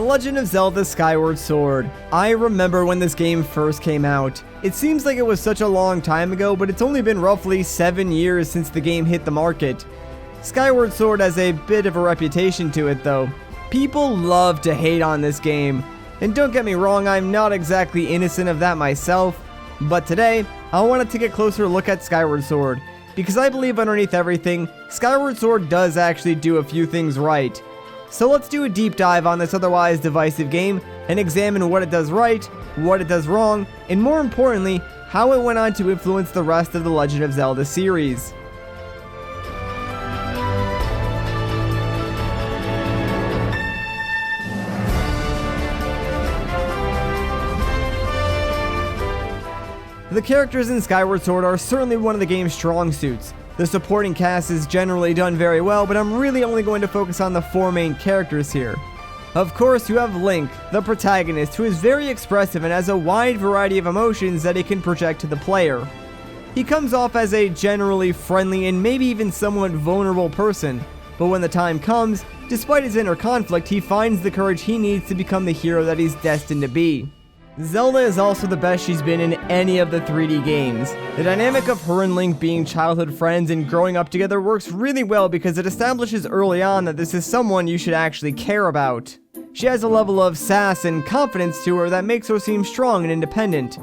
The Legend of Zelda Skyward Sword. I remember when this game first came out. It seems like it was such a long time ago, but it's only been roughly 7 years since the game hit the market. Skyward Sword has a bit of a reputation to it though. People love to hate on this game. And don't get me wrong, I'm not exactly innocent of that myself. But today, I want to take a closer look at Skyward Sword. Because I believe underneath everything, Skyward Sword does actually do a few things right. So let's do a deep dive on this otherwise divisive game and examine what it does right, what it does wrong, and more importantly, how it went on to influence the rest of the Legend of Zelda series. The characters in Skyward Sword are certainly one of the game's strong suits. The supporting cast is generally done very well, but I'm really only going to focus on the 4 main characters here. Of course, you have Link, the protagonist, who is very expressive and has a wide variety of emotions that he can project to the player. He comes off as a generally friendly and maybe even somewhat vulnerable person, but when the time comes, despite his inner conflict, he finds the courage he needs to become the hero that he's destined to be. Zelda is also the best she's been in any of the 3D games. The dynamic of her and Link being childhood friends and growing up together works really well because it establishes early on that this is someone you should actually care about. She has a level of sass and confidence to her that makes her seem strong and independent.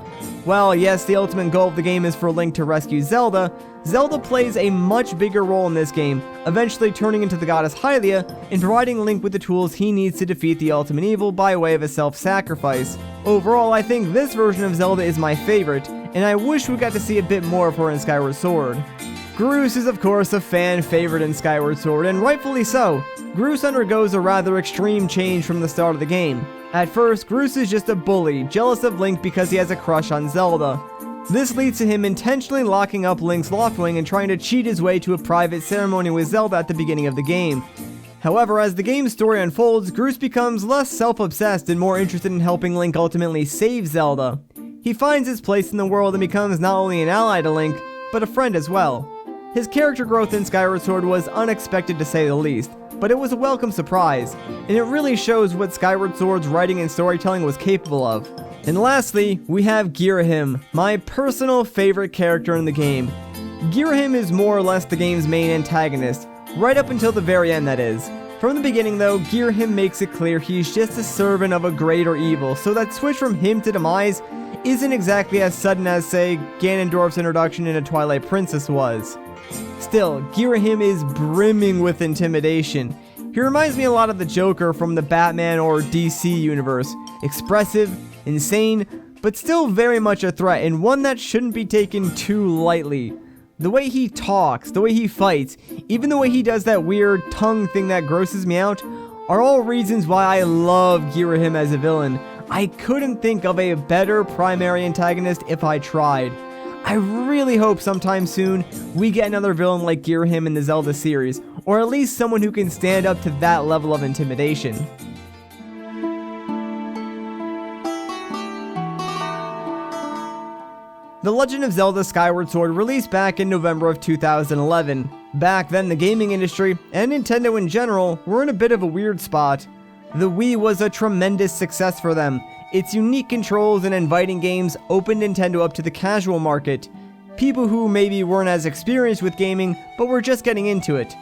While yes, the ultimate goal of the game is for Link to rescue Zelda, Zelda plays a much bigger role in this game, eventually turning into the goddess Hylia and providing Link with the tools he needs to defeat the ultimate evil by way of a self-sacrifice. Overall, I think this version of Zelda is my favorite, and I wish we got to see a bit more of her in Skyward Sword. Groose is of course a fan favorite in Skyward Sword, and rightfully so. Groose undergoes a rather extreme change from the start of the game. At first, Groose is just a bully, jealous of Link because he has a crush on Zelda. This leads to him intentionally locking up Link's Loftwing and trying to cheat his way to a private ceremony with Zelda at the beginning of the game. However, as the game's story unfolds, Groose becomes less self-obsessed and more interested in helping Link ultimately save Zelda. He finds his place in the world and becomes not only an ally to Link, but a friend as well. His character growth in Skyward Sword was unexpected to say the least, but it was a welcome surprise, and it really shows what Skyward Sword's writing and storytelling was capable of. And lastly, we have Girahim, my personal favorite character in the game. Girahim is more or less the game's main antagonist, right up until the very end that is. From the beginning though, Girahim makes it clear he's just a servant of a greater evil, so that switch from him to demise isn't exactly as sudden as, say, Ganondorf's introduction in A Twilight Princess was. Still, Girahim is brimming with intimidation. He reminds me a lot of the Joker from the Batman or DC universe. Expressive, insane, but still very much a threat, and one that shouldn't be taken too lightly. The way he talks, the way he fights, even the way he does that weird tongue thing that grosses me out, are all reasons why I love Girahim as a villain. I couldn't think of a better primary antagonist if I tried. I really hope sometime soon we get another villain like Girahim in the Zelda series, or at least someone who can stand up to that level of intimidation. The Legend of Zelda Skyward Sword released back in November of 2011. Back then, the gaming industry, and Nintendo in general, were in a bit of a weird spot. The Wii was a tremendous success for them. Its unique controls and inviting games opened Nintendo up to the casual market. People who maybe weren't as experienced with gaming, but were just getting into it.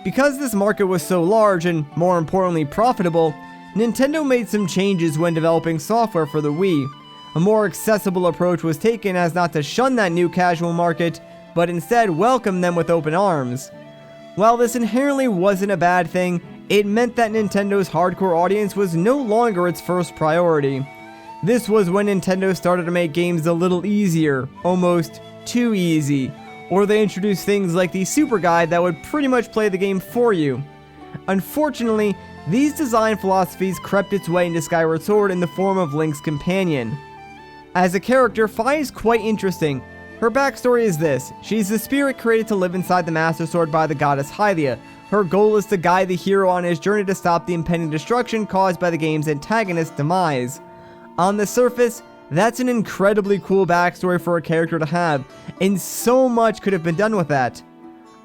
Because this market was so large and, more importantly, profitable, Nintendo made some changes when developing software for the Wii. A more accessible approach was taken as not to shun that new casual market, but instead welcome them with open arms. While this inherently wasn't a bad thing, it meant that Nintendo's hardcore audience was no longer its first priority. This was when Nintendo started to make games a little easier, almost too easy, or they introduced things like the Super Guide that would pretty much play the game for you. Unfortunately, these design philosophies crept its way into Skyward Sword in the form of Link's companion. As a character, Fi is quite interesting. Her backstory is this: she's the spirit created to live inside the Master Sword by the goddess Hylia. Her goal is to guide the hero on his journey to stop the impending destruction caused by the game's antagonist's demise. On the surface, that's an incredibly cool backstory for a character to have, and so much could have been done with that.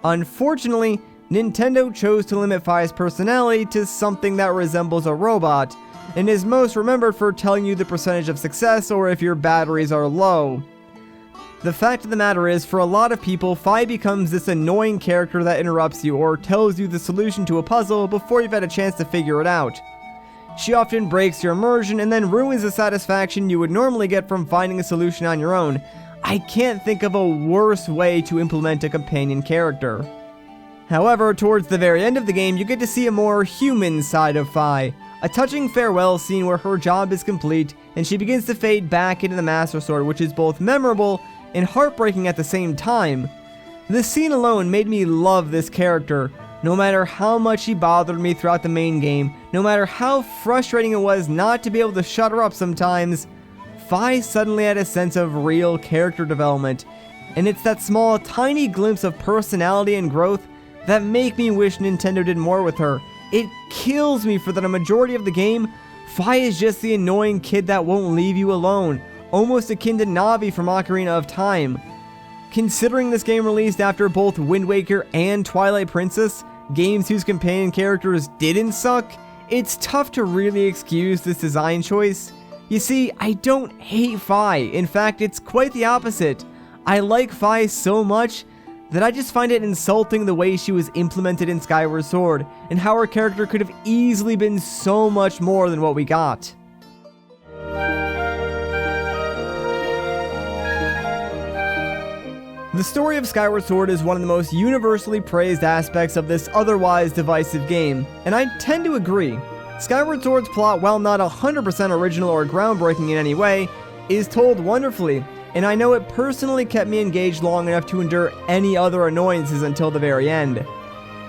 Unfortunately, Nintendo chose to limit Fi's personality to something that resembles a robot. and is most remembered for telling you the percentage of success or if your batteries are low. The fact of the matter is, for a lot of people, Fi becomes this annoying character that interrupts you or tells you the solution to a puzzle before you've had a chance to figure it out. She often breaks your immersion and then ruins the satisfaction you would normally get from finding a solution on your own. I can't think of a worse way to implement a companion character. However, towards the very end of the game, you get to see a more human side of Fi. A touching farewell scene where her job is complete and she begins to fade back into the Master Sword, which is both memorable and heartbreaking at the same time. This scene alone made me love this character. No matter how much she bothered me throughout the main game, no matter how frustrating it was not to be able to shut her up sometimes, Fi suddenly had a sense of real character development, and it's that small, tiny glimpse of personality and growth that make me wish Nintendo did more with her. It kills me for that a majority of the game, Fi is just the annoying kid that won't leave you alone, almost akin to Navi from Ocarina of Time. Considering this game released after both Wind Waker and Twilight Princess, games whose companion characters didn't suck, it's tough to really excuse this design choice. You see, I don't hate Fi. In fact, it's quite the opposite. I like Fi so much that I just find it insulting the way she was implemented in Skyward Sword, and how her character could have easily been so much more than what we got. The story of Skyward Sword is one of the most universally praised aspects of this otherwise divisive game, and I tend to agree. Skyward Sword's plot, while not 100% original or groundbreaking in any way, is told wonderfully, and I know it personally kept me engaged long enough to endure any other annoyances until the very end.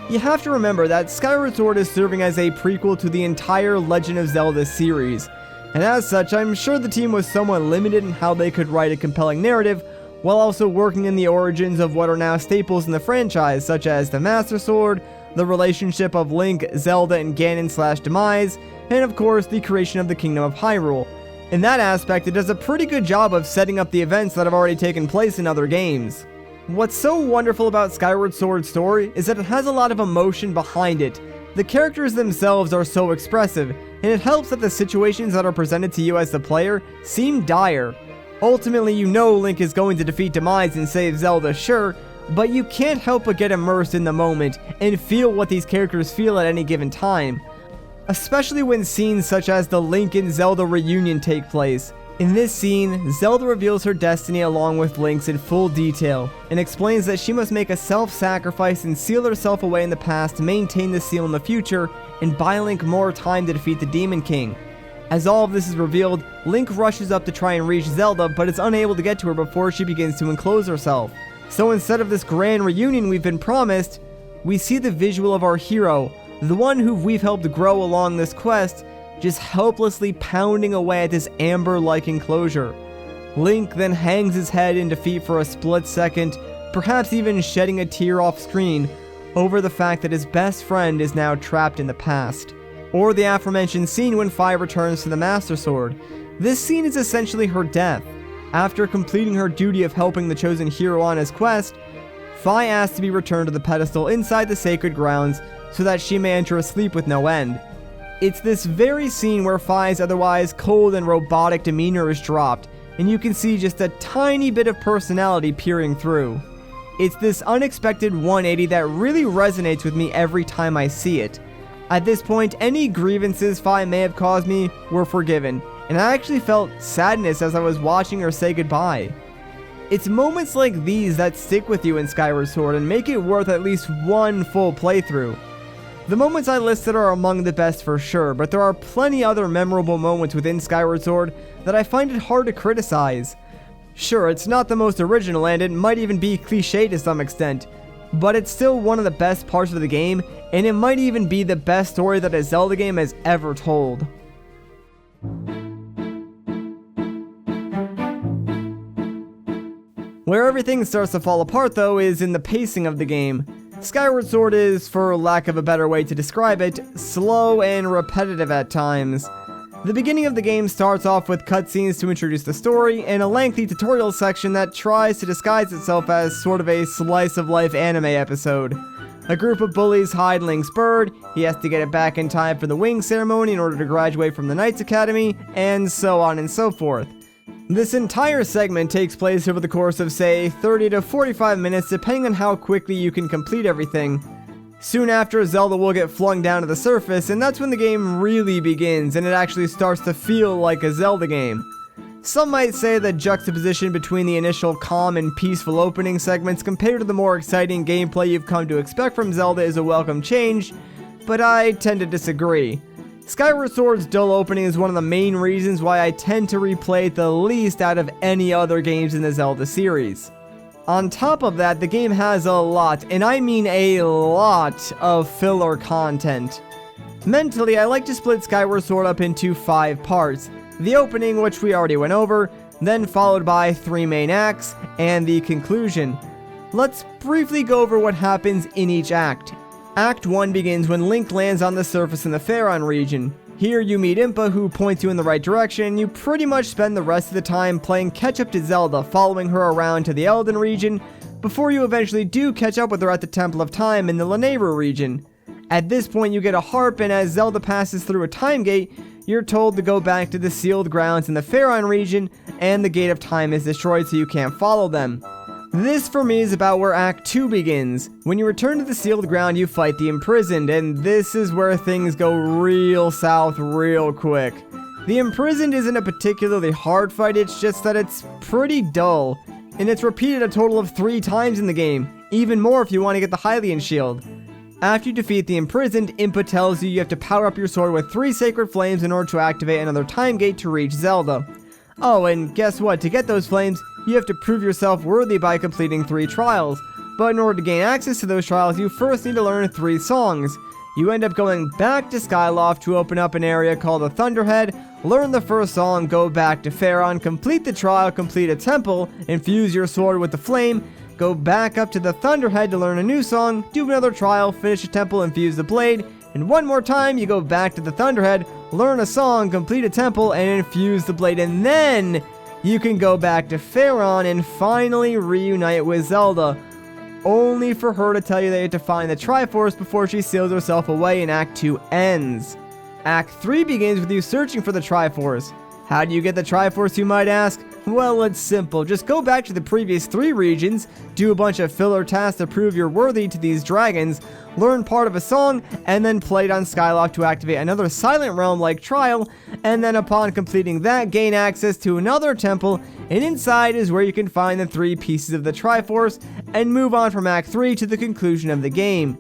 You have to remember that Skyward Sword is serving as a prequel to the entire Legend of Zelda series, and as such, I'm sure the team was somewhat limited in how they could write a compelling narrative, while also working in the origins of what are now staples in the franchise, such as the Master Sword, the relationship of Link, Zelda, and Ganon/Demise, and of course the creation of the Kingdom of Hyrule. In that aspect, it does a pretty good job of setting up the events that have already taken place in other games. What's so wonderful about Skyward Sword's story is that it has a lot of emotion behind it. The characters themselves are so expressive, and it helps that the situations that are presented to you as the player seem dire. Ultimately, you know Link is going to defeat Demise and save Zelda, sure, but you can't help but get immersed in the moment and feel what these characters feel at any given time. Especially when scenes such as the Link and Zelda reunion take place. In this scene, Zelda reveals her destiny along with Link's in full detail, and explains that she must make a self-sacrifice and seal herself away in the past to maintain the seal in the future, and buy Link more time to defeat the Demon King. As all of this is revealed, Link rushes up to try and reach Zelda, but is unable to get to her before she begins to enclose herself. So instead of this grand reunion we've been promised, we see the visual of our hero, the one who we've helped grow along this quest, just helplessly pounding away at this amber-like enclosure. Link then hangs his head in defeat for a split second, perhaps even shedding a tear off screen over the fact that his best friend is now trapped in the past. Or the aforementioned scene when Fi returns to the Master Sword. This scene is essentially her death. After completing her duty of helping the chosen hero on his quest, Fi asks to be returned to the pedestal inside the sacred grounds so that she may enter a sleep with no end. It's this very scene where Fi's otherwise cold and robotic demeanor is dropped, and you can see just a tiny bit of personality peering through. It's this unexpected 180 that really resonates with me every time I see it. At this point, any grievances Fi may have caused me were forgiven, and I actually felt sadness as I was watching her say goodbye. It's moments like these that stick with you in Skyward Sword and make it worth at least one full playthrough. The moments I listed are among the best for sure, but there are plenty other memorable moments within Skyward Sword that I find it hard to criticize. Sure, it's not the most original and it might even be cliché to some extent, but it's still one of the best parts of the game, and it might even be the best story that a Zelda game has ever told. Where everything starts to fall apart though is in the pacing of the game. Skyward Sword is, for lack of a better way to describe it, slow and repetitive at times. The beginning of the game starts off with cutscenes to introduce the story, and a lengthy tutorial section that tries to disguise itself as sort of a slice-of-life anime episode. A group of bullies hide Link's bird, he has to get it back in time for the wing ceremony in order to graduate from the Knights Academy, and so on and so forth. This entire segment takes place over the course of, say, 30 to 45 minutes depending on how quickly you can complete everything. Soon after, Zelda will get flung down to the surface, and that's when the game really begins, and it actually starts to feel like a Zelda game. Some might say the juxtaposition between the initial calm and peaceful opening segments compared to the more exciting gameplay you've come to expect from Zelda is a welcome change, but I tend to disagree. Skyward Sword's dull opening is one of the main reasons why I tend to replay it the least out of any other games in the Zelda series. On top of that, the game has a lot, and I mean a lot, of filler content. Mentally, I like to split Skyward Sword up into 5 parts. The opening, which we already went over, then followed by 3 main acts, and the conclusion. Let's briefly go over what happens in each act. Act 1 begins when Link lands on the surface in the Faron region. Here you meet Impa, who points you in the right direction, and you pretty much spend the rest of the time playing catch up to Zelda, following her around to the Elden region, before you eventually do catch up with her at the Temple of Time in the Lanayru region. At this point you get a harp, and as Zelda passes through a time gate, you're told to go back to the sealed grounds in the Faron region, and the Gate of Time is destroyed so you can't follow them. This for me is about where Act 2 begins. When you return to the sealed ground, you fight the Imprisoned, and this is where things go real south real quick. The Imprisoned isn't a particularly hard fight, it's just that it's pretty dull, and it's repeated a total of 3 times in the game, even more if you want to get the Hylian shield. After you defeat the Imprisoned, Impa tells you have to power up your sword with 3 sacred flames in order to activate another time gate to reach Zelda. Oh, and guess what? To get those flames, you have to prove yourself worthy by completing 3 trials. But in order to gain access to those trials, you first need to learn 3 songs. You end up going back to Skyloft to open up an area called the Thunderhead, learn the first song, go back to Faron, complete the trial, complete a temple, infuse your sword with the flame, go back up to the Thunderhead to learn a new song, do another trial, finish a temple, infuse the blade, and one more time you go back to the Thunderhead, learn a song, complete a temple, and infuse the blade, and then you can go back to Faron and finally reunite with Zelda, only for her to tell you that you have to find the Triforce before she seals herself away and Act 2 ends. Act 3 begins with you searching for the Triforce. How do you get the Triforce, you might ask? Well, it's simple. Just go back to the previous 3 regions, do a bunch of filler tasks to prove you're worthy to these dragons, learn part of a song, and then play it on Skyloft to activate another Silent Realm-like trial, and then upon completing that, gain access to another temple, and inside is where you can find the 3 pieces of the Triforce, and move on from Act 3 to the conclusion of the game.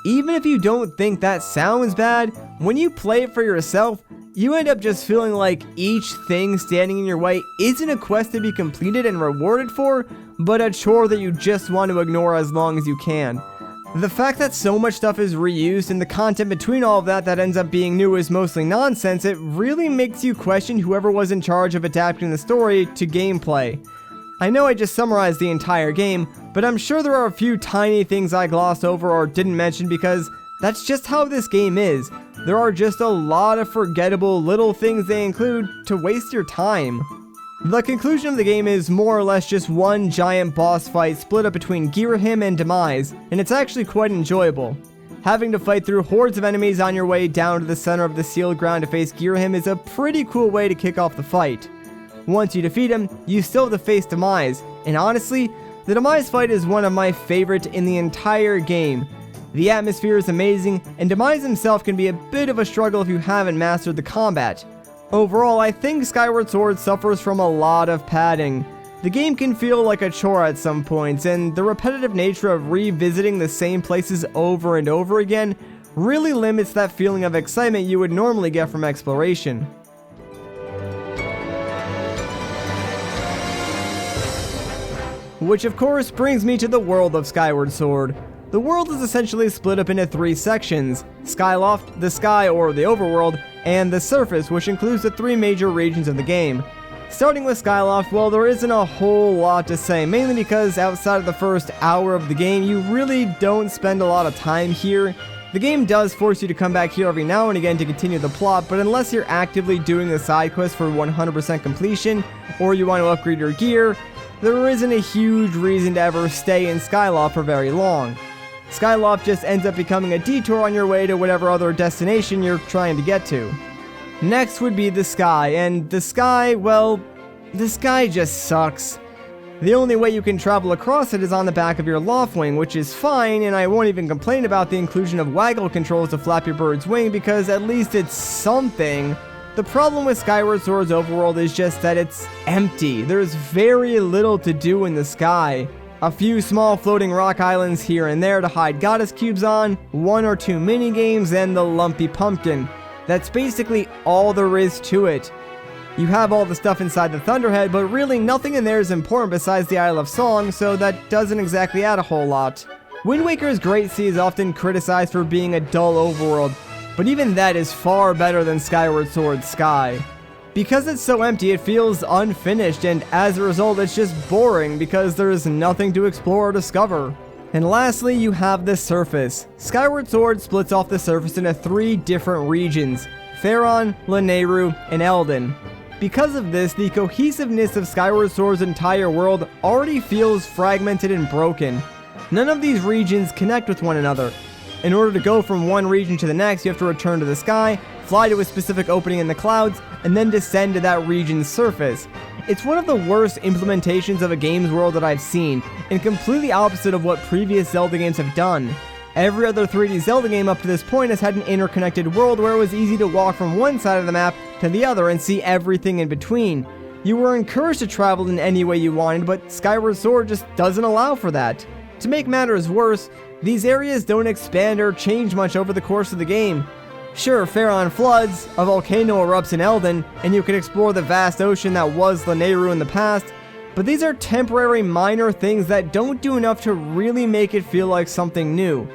Even if you don't think that sounds bad, when you play it for yourself, you end up just feeling like each thing standing in your way isn't a quest to be completed and rewarded for, but a chore that you just want to ignore as long as you can. The fact that so much stuff is reused and the content between all of that ends up being new is mostly nonsense, it really makes you question whoever was in charge of adapting the story to gameplay. I know I just summarized the entire game, but I'm sure there are a few tiny things I glossed over or didn't mention because that's just how this game is. There are just a lot of forgettable little things they include to waste your time. The conclusion of the game is more or less just one giant boss fight split up between Girahim and Demise, and it's actually quite enjoyable. Having to fight through hordes of enemies on your way down to the center of the sealed ground to face Girahim is a pretty cool way to kick off the fight. Once you defeat him, you still have to face Demise, and honestly, the Demise fight is one of my favorite in the entire game. The atmosphere is amazing, and Demise himself can be a bit of a struggle if you haven't mastered the combat. Overall, I think Skyward Sword suffers from a lot of padding. The game can feel like a chore at some points, and the repetitive nature of revisiting the same places over and over again really limits that feeling of excitement you would normally get from exploration. Which of course brings me to the world of Skyward Sword. The world is essentially split up into 3 sections: Skyloft, the Sky or the Overworld, and the Surface, which includes the 3 major regions of the game. Starting with Skyloft, well, there isn't a whole lot to say, mainly because outside of the first hour of the game, you really don't spend a lot of time here. The game does force you to come back here every now and again to continue the plot, but unless you're actively doing the side quest for 100% completion, or you want to upgrade your gear, there isn't a huge reason to ever stay in Skyloft for very long. Skyloft just ends up becoming a detour on your way to whatever other destination you're trying to get to. Next would be the sky, and the sky, well, the sky just sucks. The only way you can travel across it is on the back of your loft wing, which is fine, and I won't even complain about the inclusion of waggle controls to flap your bird's wing because at least it's something. The problem with Skyward Sword's overworld is just that it's empty. There's very little to do in the sky. A few small floating rock islands here and there to hide goddess cubes on, 1 or 2 mini games, and the lumpy pumpkin. That's basically all there is to it. You have all the stuff inside the Thunderhead, but really nothing in there is important besides the Isle of Song, so that doesn't exactly add a whole lot. Wind Waker's Great Sea is often criticized for being a dull overworld, but even that is far better than Skyward Sword's Sky. Because it's so empty, it feels unfinished, and as a result, it's just boring because there is nothing to explore or discover. And lastly, you have the surface. Skyward Sword splits off the surface into 3 different regions: Faron, Lanayru, and Eldin. Because of this, the cohesiveness of Skyward Sword's entire world already feels fragmented and broken. None of these regions connect with one another. In order to go from one region to the next, you have to return to the sky, fly to a specific opening in the clouds, and then descend to that region's surface. It's one of the worst implementations of a game's world that I've seen, and completely opposite of what previous Zelda games have done. Every other 3D Zelda game up to this point has had an interconnected world where it was easy to walk from one side of the map to the other and see everything in between. You were encouraged to travel in any way you wanted, but Skyward Sword just doesn't allow for that. To make matters worse, these areas don't expand or change much over the course of the game. Sure, Faron floods, a volcano erupts in Eldin, and you can explore the vast ocean that was Lanayru in the past, but these are temporary minor things that don't do enough to really make it feel like something new.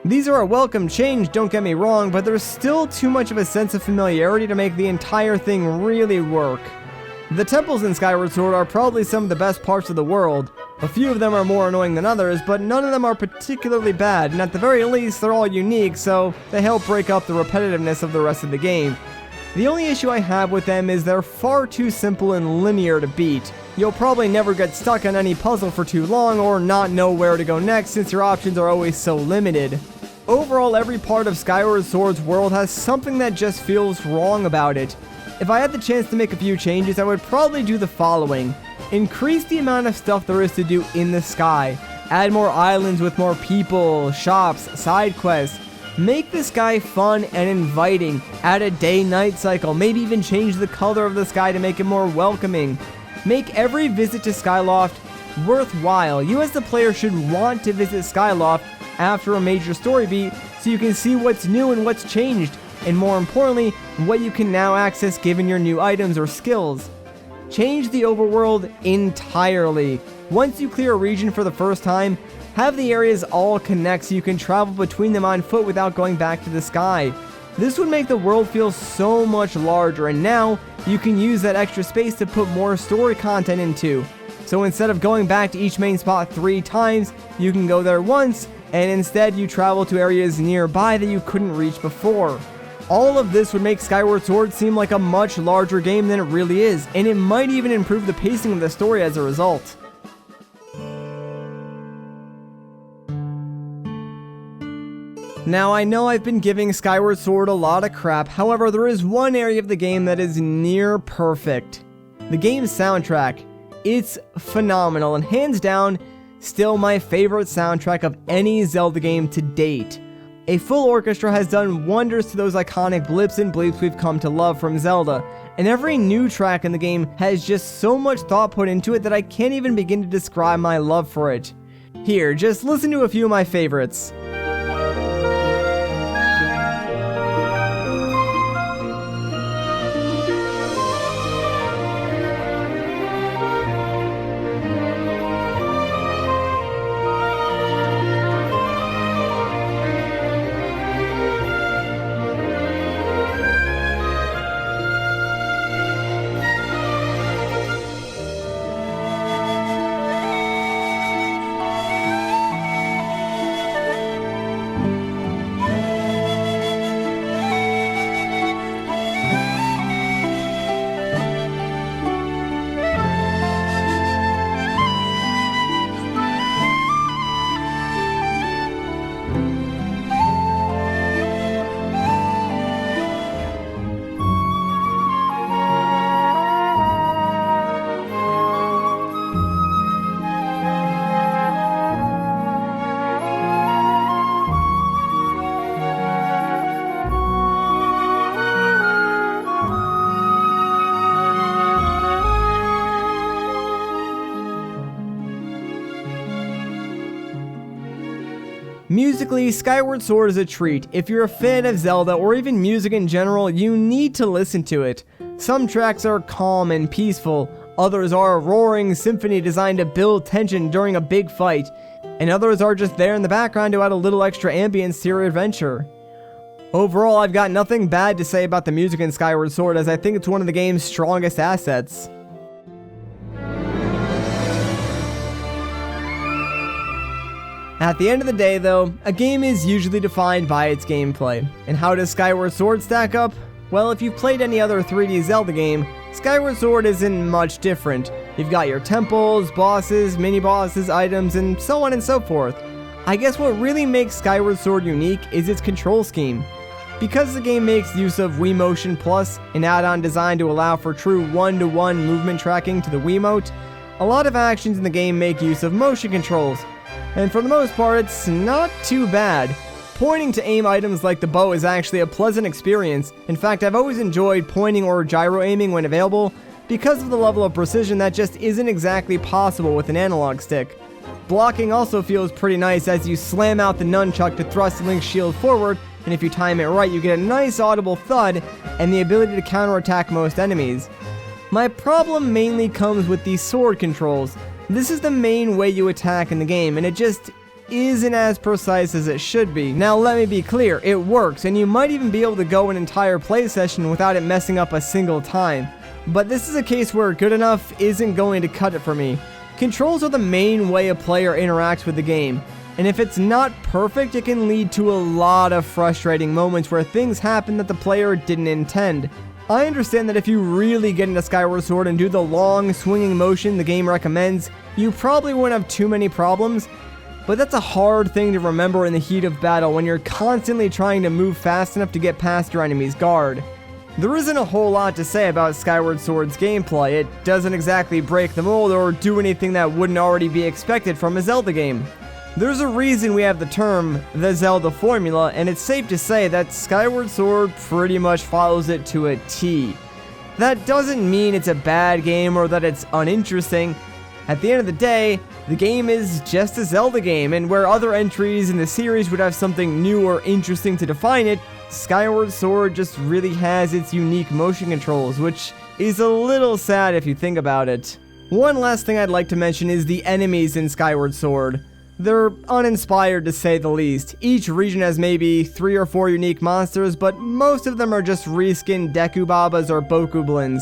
These are a welcome change, don't get me wrong, but there's still too much of a sense of familiarity to make the entire thing really work. The temples in Skyward Sword are probably some of the best parts of the world. A few of them are more annoying than others, but none of them are particularly bad, and at the very least, they're all unique, so they help break up the repetitiveness of the rest of the game. The only issue I have with them is they're far too simple and linear to beat. You'll probably never get stuck on any puzzle for too long or not know where to go next since your options are always so limited. Overall, every part of Skyward Sword's world has something that just feels wrong about it. If I had the chance to make a few changes, I would probably do the following. Increase the amount of stuff there is to do in the sky. Add more islands with more people, shops, side quests. Make the sky fun and inviting. Add a day-night cycle. Maybe even change the color of the sky to make it more welcoming. Make every visit to Skyloft worthwhile. You as the player should want to visit Skyloft after a major story beat so you can see what's new and what's changed, and more importantly, what you can now access given your new items or skills. Change the overworld entirely. Once you clear a region for the first time, have the areas all connect so you can travel between them on foot without going back to the sky. This would make the world feel so much larger, and now you can use that extra space to put more story content into. So instead of going back to each main spot 3 times, you can go there once, and instead you travel to areas nearby that you couldn't reach before. All of this would make Skyward Sword seem like a much larger game than it really is, and it might even improve the pacing of the story as a result. Now, I know I've been giving Skyward Sword a lot of crap, however, there is one area of the game that is near perfect. The game's soundtrack. It's phenomenal, and hands down, still my favorite soundtrack of any Zelda game to date. A full orchestra has done wonders to those iconic blips and bleeps we've come to love from Zelda, and every new track in the game has just so much thought put into it that I can't even begin to describe my love for it. Here, just listen to a few of my favorites. Musically, Skyward Sword is a treat. If you're a fan of Zelda or even music in general, you need to listen to it. Some tracks are calm and peaceful, others are a roaring symphony designed to build tension during a big fight, and others are just there in the background to add a little extra ambience to your adventure. Overall, I've got nothing bad to say about the music in Skyward Sword, as I think it's one of the game's strongest assets. At the end of the day though, a game is usually defined by its gameplay. And how does Skyward Sword stack up? Well, if you've played any other 3D Zelda game, Skyward Sword isn't much different. You've got your temples, bosses, mini-bosses, items, and so on and so forth. I guess what really makes Skyward Sword unique is its control scheme. Because the game makes use of Wii Motion Plus, an add-on designed to allow for true one-to-one movement tracking to the Wiimote, a lot of actions in the game make use of motion controls. And for the most part, it's not too bad. Pointing to aim items like the bow is actually a pleasant experience. In fact, I've always enjoyed pointing or gyro aiming when available because of the level of precision that just isn't exactly possible with an analog stick. Blocking also feels pretty nice as you slam out the nunchuck to thrust Link's shield forward, and if you time it right, you get a nice audible thud and the ability to counterattack most enemies. My problem mainly comes with the sword controls. This is the main way you attack in the game, and it just isn't as precise as it should be. Now let me be clear, it works, and you might even be able to go an entire play session without it messing up a single time. But this is a case where good enough isn't going to cut it for me. Controls are the main way a player interacts with the game, and if it's not perfect, it can lead to a lot of frustrating moments where things happen that the player didn't intend. I understand that if you really get into Skyward Sword and do the long, swinging motion the game recommends, you probably wouldn't have too many problems, but that's a hard thing to remember in the heat of battle when you're constantly trying to move fast enough to get past your enemy's guard. There isn't a whole lot to say about Skyward Sword's gameplay. It doesn't exactly break the mold or do anything that wouldn't already be expected from a Zelda game. There's a reason we have the term, the Zelda formula, and it's safe to say that Skyward Sword pretty much follows it to a T. That doesn't mean it's a bad game or that it's uninteresting. At the end of the day, the game is just a Zelda game, and where other entries in the series would have something new or interesting to define it, Skyward Sword just really has its unique motion controls, which is a little sad if you think about it. One last thing I'd like to mention is the enemies in Skyward Sword. They're uninspired to say the least. Each region has maybe 3 or 4 unique monsters, but most of them are just reskinned Deku Babas or Bokublins.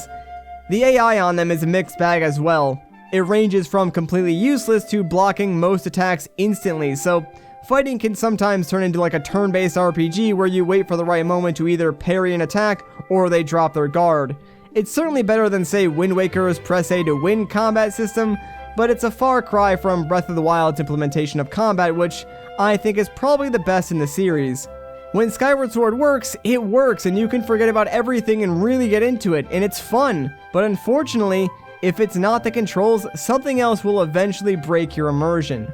The AI on them is a mixed bag as well. It ranges from completely useless to blocking most attacks instantly, so fighting can sometimes turn into like a turn-based RPG where you wait for the right moment to either parry an attack or they drop their guard. It's certainly better than, say, Wind Waker's press A to win combat system, but it's a far cry from Breath of the Wild's implementation of combat, which I think is probably the best in the series. When Skyward Sword works, it works, and you can forget about everything and really get into it, and it's fun. But unfortunately, if it's not the controls, something else will eventually break your immersion.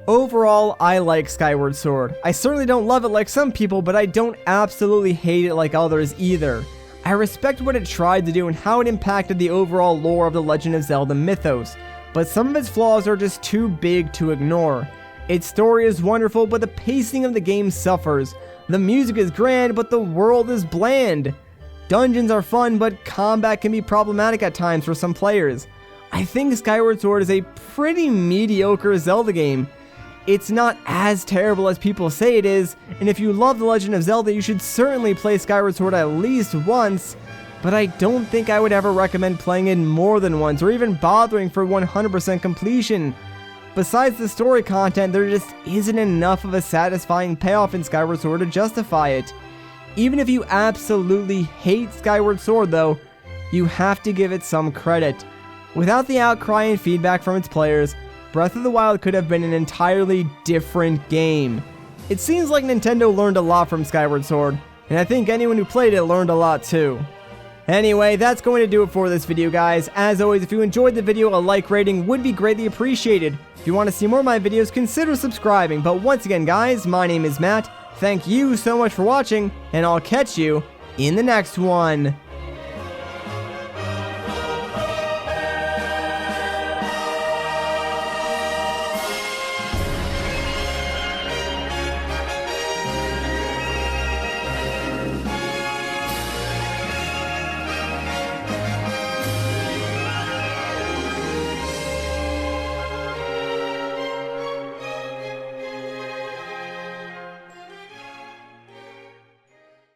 Overall, I like Skyward Sword. I certainly don't love it like some people, but I don't absolutely hate it like others either. I respect what it tried to do and how it impacted the overall lore of the Legend of Zelda mythos, but some of its flaws are just too big to ignore. Its story is wonderful, but the pacing of the game suffers. The music is grand, but the world is bland. Dungeons are fun, but combat can be problematic at times for some players. I think Skyward Sword is a pretty mediocre Zelda game. It's not as terrible as people say it is, and if you love The Legend of Zelda, you should certainly play Skyward Sword at least once, but I don't think I would ever recommend playing it more than once, or even bothering for 100% completion. Besides the story content, there just isn't enough of a satisfying payoff in Skyward Sword to justify it. Even if you absolutely hate Skyward Sword though, you have to give it some credit. Without the outcry and feedback from its players, Breath of the Wild could have been an entirely different game. It seems like Nintendo learned a lot from Skyward Sword, and I think anyone who played it learned a lot too. Anyway, that's going to do it for this video, guys. As always, if you enjoyed the video, a like rating would be greatly appreciated. If you want to see more of my videos, consider subscribing. But once again, guys, my name is Matt. Thank you so much for watching, and I'll catch you in the next one.